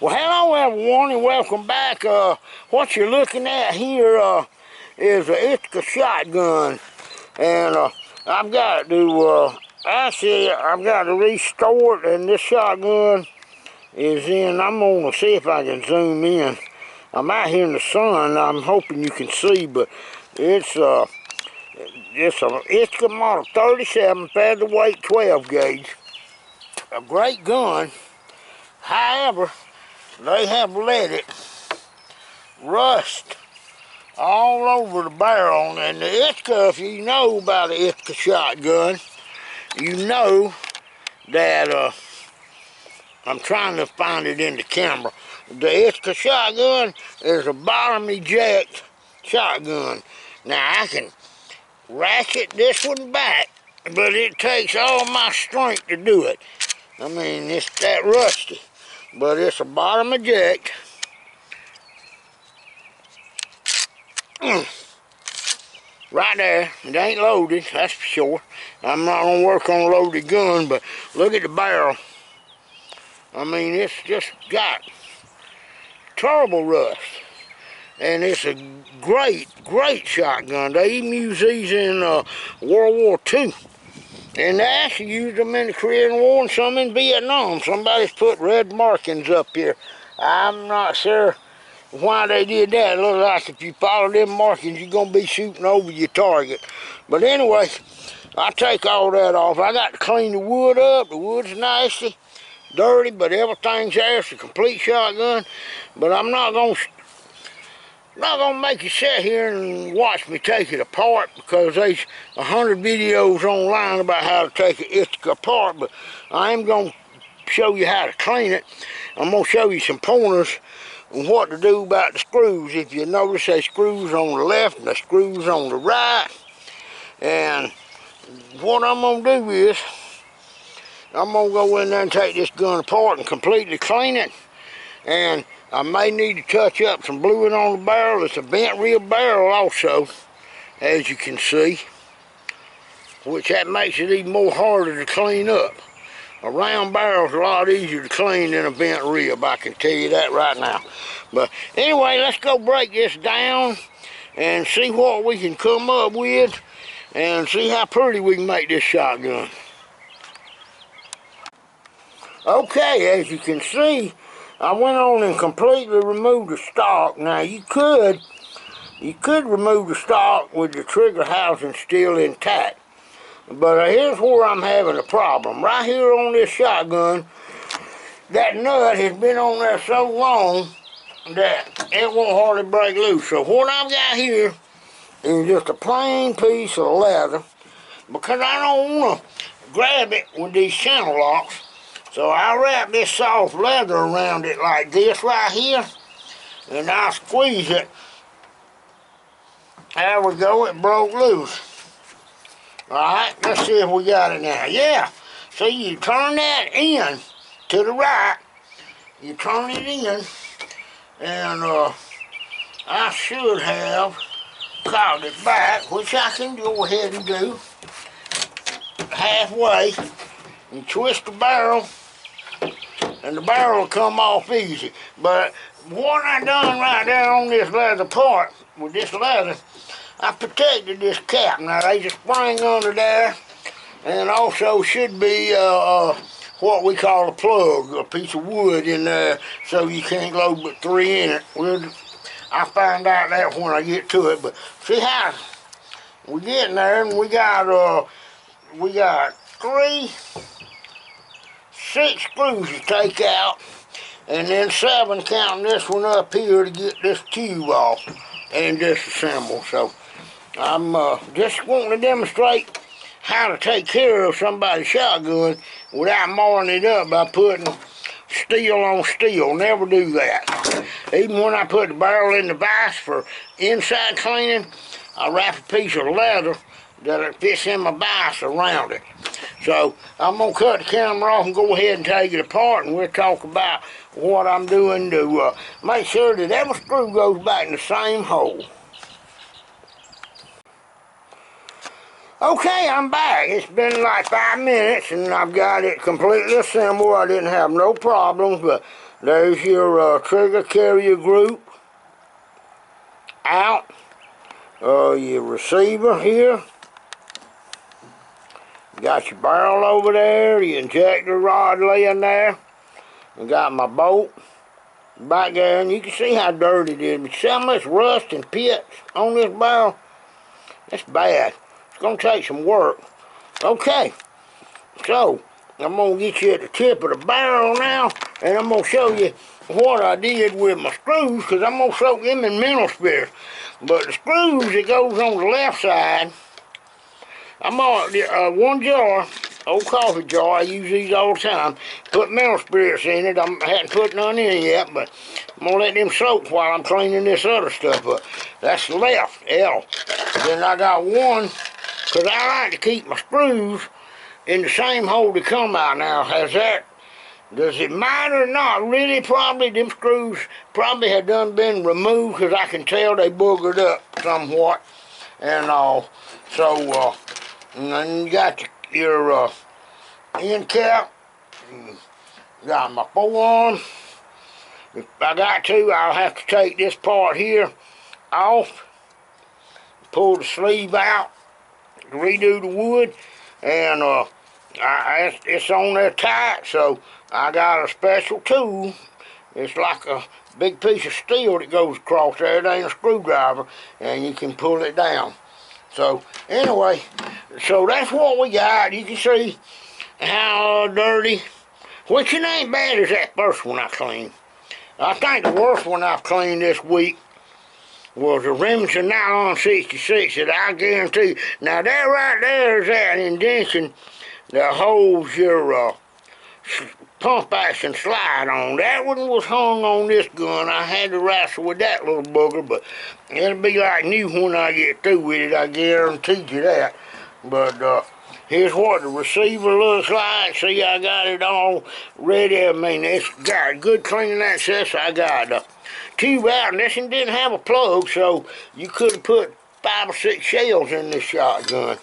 Well, hello everyone and welcome back. What you're looking at here is an Ithaca shotgun, and I've got to restore it. And this shotgun is in. I'm gonna see if I can zoom in. I'm out here in the sun. I'm hoping you can see, but it's an Ithaca model 37 featherweight 12 gauge. A great gun. However, they have let it rust all over the barrel. And the Ithaca, if you know about the Ithaca shotgun, you know that I'm trying to find it in the camera. The Ithaca shotgun is a bottom eject shotgun. Now I can ratchet this one back, but it takes all my strength to do it. I mean, it's that rusty, but it's a bottom eject. Right there, it ain't loaded, that's for sure. I'm not gonna work on a loaded gun, but look at the barrel. I mean, it's just got terrible rust. And it's a great shotgun. They even use these in World War II. And they actually used them in the Korean War and some in Vietnam. Somebody's put red markings up here. I'm not sure why they did that. It looks like if you follow them markings, you're going to be shooting over your target. But anyway, I take all that off. I got to clean the wood up. The wood's nasty, dirty, but everything's there. It's a complete shotgun. But I'm not going to make you sit here and watch me take it apart, because there's 100 videos online about how to take an Ithaca apart. But I am going to show you how to clean it. I'm going to show you some pointers and what to do about the screws. If you notice, there's screws on the left and the screws on the right. And what I'm going to do is, I'm going to go in there and take this gun apart and completely clean it. And I may need to touch up some bluing on the barrel. It's a bent rib barrel also, as you can see, which that makes it even more harder to clean up. A round barrel's a lot easier to clean than a bent rib, I can tell you that right now. But anyway, let's go break this down and see what we can come up with and see how pretty we can make this shotgun. Okay, as you can see, I went on and completely removed the stock. Now you could remove the stock with the trigger housing still intact. But here's where I'm having a problem. Right here on this shotgun, that nut has been on there so long that it won't hardly break loose. So what I've got here is just a plain piece of leather, because I don't want to grab it with these channel locks. So I wrap this soft leather around it like this right here, and I squeeze it. There we go, it broke loose. Alright, let's see if we got it now. Yeah, so you turn that in to the right, you turn it in, and I should have cocked it back, which I can go ahead and do halfway, and twist the barrel, and the barrel will come off easy. But what I done right there on this leather part, with this leather, I protected this cap. Now there's a spring under there, and also should be what we call a plug, a piece of wood in there, so you can't load but 3 in it. I'll find out that when I get to it. But see how we get in there, and we got 6 screws to take out, and then 7 counting this one up here to get this tube off and disassemble. So I'm just wanting to demonstrate how to take care of somebody's shotgun without marring it up by putting steel on steel. Never do that. Even when I put the barrel in the vise for inside cleaning, I wrap a piece of leather that fits in my vise around it. So I'm going to cut the camera off and go ahead and take it apart, and we'll talk about what I'm doing to make sure that every screw goes back in the same hole. Okay, I'm back. It's been like 5 minutes and I've got it completely assembled. I didn't have no problems, but There's your trigger carrier group out. Your receiver here. You got your barrel over there, your injector rod laying there. I got my bolt back there, and you can see how dirty it is. But see how much rust and pits on this barrel? That's bad. It's going to take some work. Okay, so I'm going to get you at the tip of the barrel now, and I'm going to show you what I did with my screws, because I'm going to soak them in mineral spirits. But the screws that goes on the left side, I'm on one jar, old coffee jar. I use these all the time. Put mineral spirits in it. I hadn't put none in yet, but I'm gonna let them soak while I'm cleaning this other stuff up. That's the left L. Then I got one, cause I like to keep my screws in the same hole they come out. Now, does it matter or not? Really, probably them screws probably have done been removed, because I can tell they boogered up somewhat and all. So, and then you got your end cap. Got my forearm. If I got to, I'll have to take this part here off, pull the sleeve out, redo the wood, and it's on there tight, so I got a special tool. It's like a big piece of steel that goes across there. It ain't a screwdriver, and you can pull it down. So anyway, so that's what we got. You can see how dirty, which it ain't bad as that first one I cleaned. I think the worst one I've cleaned this week was a Remington Nylon 66 that I guarantee. Now that right there is that indentation that holds your pump action slide on. That one was hung on this gun. I had to wrestle with that little booger, but it'll be like new when I get through with it. I guarantee you that. But here's what the receiver looks like. See, I got it all ready. I mean, it's got good cleaning access. I got a tube out, and this one didn't have a plug, so you could have put 5 or 6 shells in this shotgun.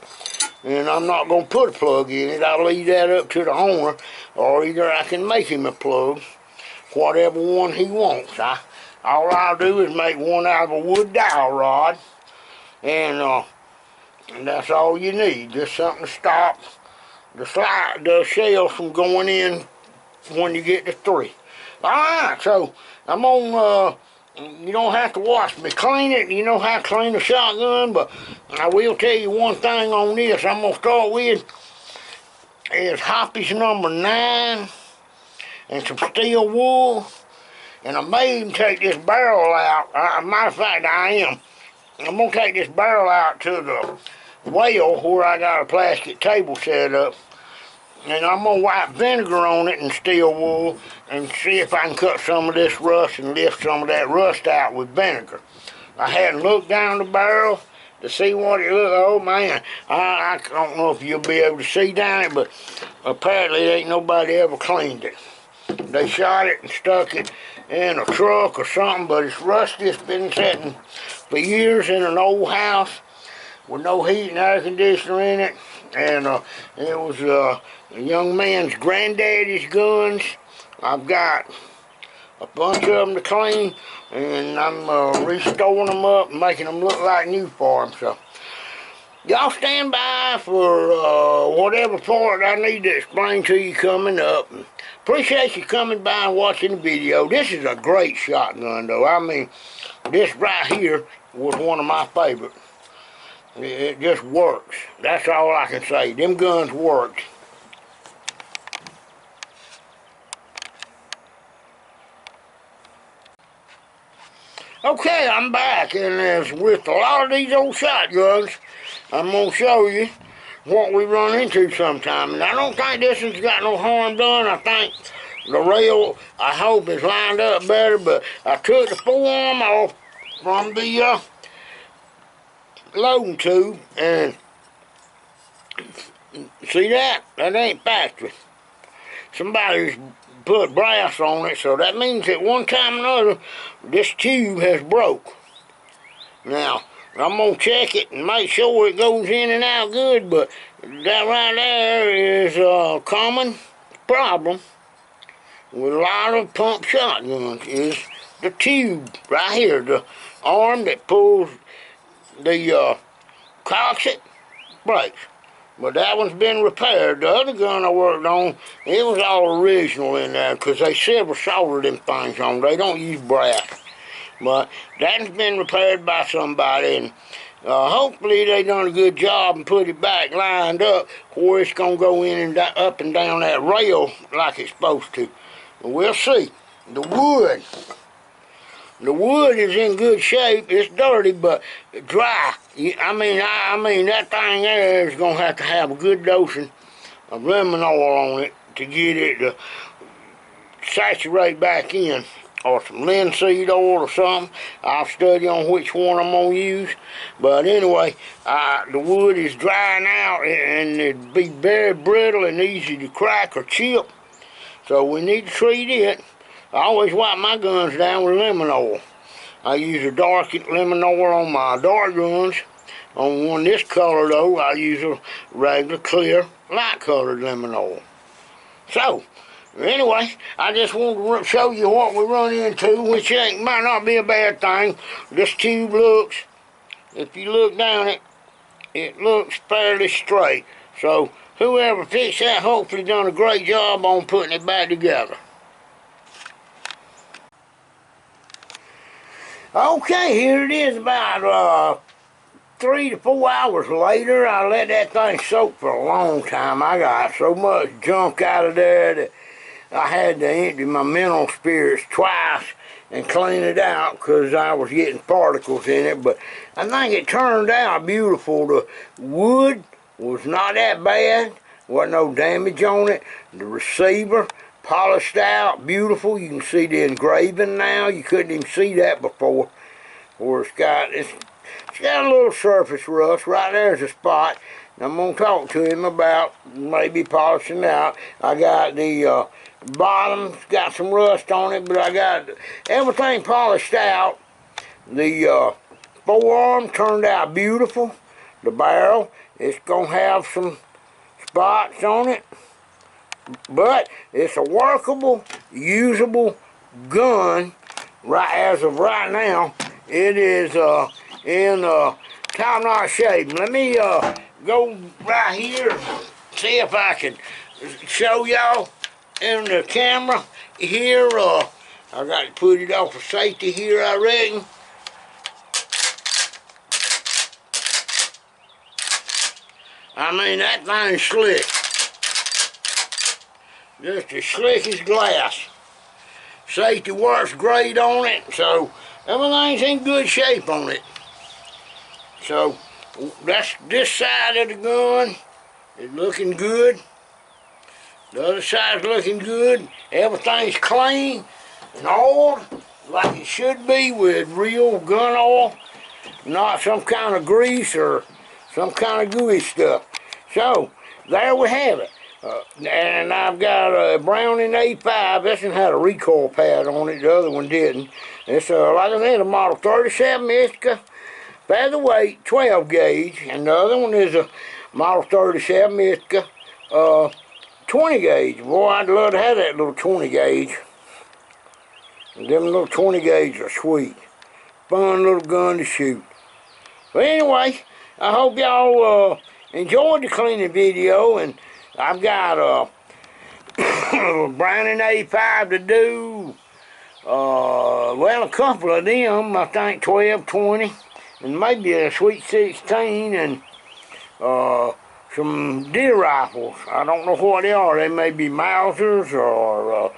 And I'm not going to put a plug in it. I'll leave that up to the owner, or either I can make him a plug, whatever one he wants. All I'll do is make one out of a wood dowel rod, and that's all you need. Just something to stop the shells from going in when you get to 3. Alright, so I'm on, you don't have to watch me clean it. You know how to clean a shotgun, but I will tell you one thing on this. I'm going to start with is hoppies number 9 and some steel wool. And I may even take this barrel out. Matter of fact, I am. I'm going to take this barrel out to the well where I got a plastic table set up. And I'm going to wipe vinegar on it and steel wool and see if I can cut some of this rust and lift some of that rust out with vinegar. I hadn't looked down the barrel to see what it looked. Oh man, I don't know if you'll be able to see down it, but apparently ain't nobody ever cleaned it. They shot it and stuck it in a truck or something, but it's rusty. It's been sitting for years in an old house with no heat and air conditioner in it. And it was a young man's granddaddy's guns. I've got a bunch of them to clean, and I'm restoring them up and making them look like new for him. So y'all stand by for whatever part I need to explain to you coming up. Appreciate you coming by and watching the video. This is a great shotgun, though. I mean, this right here was one of my favorites. It just works. That's all I can say. Them guns worked. Okay, I'm back, and as with a lot of these old shotguns, I'm going to show you what we run into sometime. And I don't think this one's got no harm done. I think the rail, I hope, is lined up better, but I took the forearm off from the loading tube, and see that? That ain't factory. Somebody's put brass on it, so that means at one time or another, this tube has broke. Now, I'm going to check it and make sure it goes in and out good, but that right there is a common problem with a lot of pump shotguns is the tube right here, the arm that pulls the cocks it, brakes. But that one's been repaired. The other gun I worked on, it was all original in there because they silver soldered them things on. They don't use brass. But that's been repaired by somebody, and hopefully they done a good job and put it back lined up where it's going to go in and up and down that rail like it's supposed to. But we'll see. The wood is in good shape. It's dirty, but dry. I mean that thing there is going to have a good dosing of lemon oil on it to get it to saturate back in, or some linseed oil or something. I'll study on which one I'm going to use. But anyway, the wood is drying out, and it'd be very brittle and easy to crack or chip. So we need to treat it. I always wipe my guns down with lemon oil. I use a dark lemon oil on my dark guns. On one this color though, I use a regular clear light colored lemon oil. So anyway, I just wanted to show you what we run into, which might not be a bad thing. This tube looks, if you look down it, it looks fairly straight. So whoever fixed that hopefully done a great job on putting it back together. Okay, here it is about 3 to 4 hours later. I let that thing soak for a long time. I got so much junk out of there that I had to empty my mineral spirits twice and clean it out because I was getting particles in it. But I think it turned out beautiful. The wood was not that bad. Wasn't no damage on it. The receiver polished out, beautiful. You can see the engraving now. You couldn't even see that before. Where it's got a little surface rust. Right there's a spot. I'm gonna talk to him about maybe polishing out. I got the bottom's got some rust on it, but I got everything polished out. The forearm turned out beautiful. The barrel, it's gonna have some spots on it, but it's a workable, usable gun. Right as of right now, it is in top-notch shape. Let me go right here, see if I can show y'all in the camera here. I got to put it off for safety here, I reckon. I mean, that thing's slick. Just as slick as glass. Safety works great on it, so everything's in good shape on it. So that's this side of the gun is looking good. The other side's looking good. Everything's clean and oiled like it should be with real gun oil, not some kind of grease or some kind of gooey stuff. So there we have it. And I've got a Browning A5. This one had a recoil pad on it. The other one didn't. It's like I said, a model 37 Ithaca featherweight 12 gauge, and the other one is a model 37 Ithaca 20 gauge. Boy, I'd love to have that little 20 gauge. And them little 20 gauge are sweet. Fun little gun to shoot. But anyway, I hope y'all enjoyed the cleaning video, and I've got a Browning A5 to do. Well, a couple of them, I think 12, 20, and maybe a Sweet 16, and some deer rifles. I don't know what they are. They may be Mausers or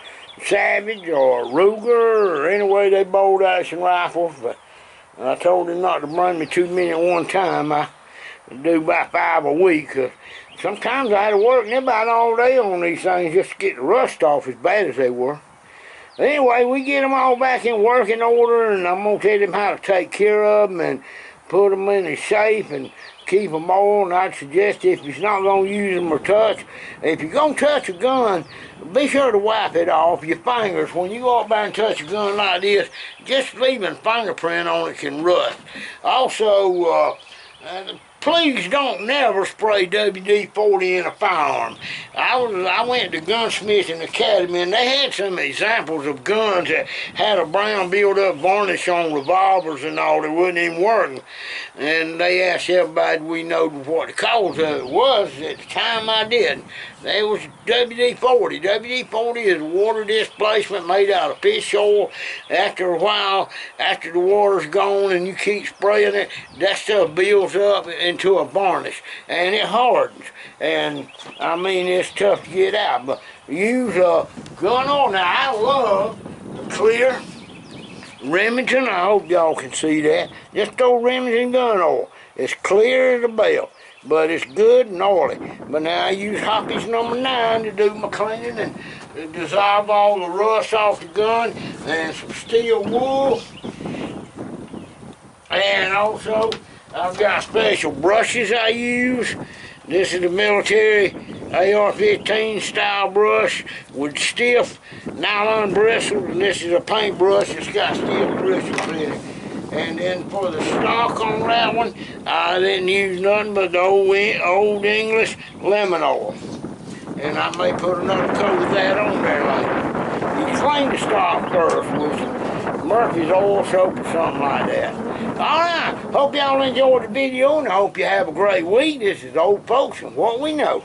Savage or Ruger, or anyway, they bolt action rifles. But I told him not to bring me too many at one time. I do about 5 a week. Sometimes I had to work about all day on these things just to get the rust off as bad as they were. Anyway, we get them all back in working order, and I'm going to tell them how to take care of them and put them in a safe and keep them on. And I'd suggest if you're not going to use them or touch, if you're going to touch a gun, be sure to wipe it off your fingers. When you go up there and touch a gun like this, just leaving a fingerprint on it can rust. Also, please don't never spray WD-40 in a firearm. I went to Gunsmithing Academy, and they had some examples of guns that had a brown build-up varnish on revolvers and all that wasn't even working. And they asked everybody, we know what the cause of it was. At the time I did, it was WD-40. WD-40 is water displacement made out of fish oil. After a while, after the water's gone and you keep spraying it, that stuff builds up into a varnish and it hardens. And I mean, it's tough to get out. But use a gun oil. Now I love the clear Remington. I hope y'all can see that. Just throw Remington gun oil. It's clear as a bell, but it's good and oily. But now I use Hopkins number 9 to do my cleaning and dissolve all the rust off the gun, and some steel wool. And also, I've got special brushes I use. This is the military AR-15 style brush with stiff nylon bristles, and this is a paintbrush that's got steel bristles in it. And then for the stock on that one, I didn't use nothing but the old English lemon oil. And I may put another coat of that on there later. You clean the stock first with Murphy's oil soap or something like that. Alright, hope y'all enjoyed the video, and I hope you have a great week. This is Old Folks and What We Know.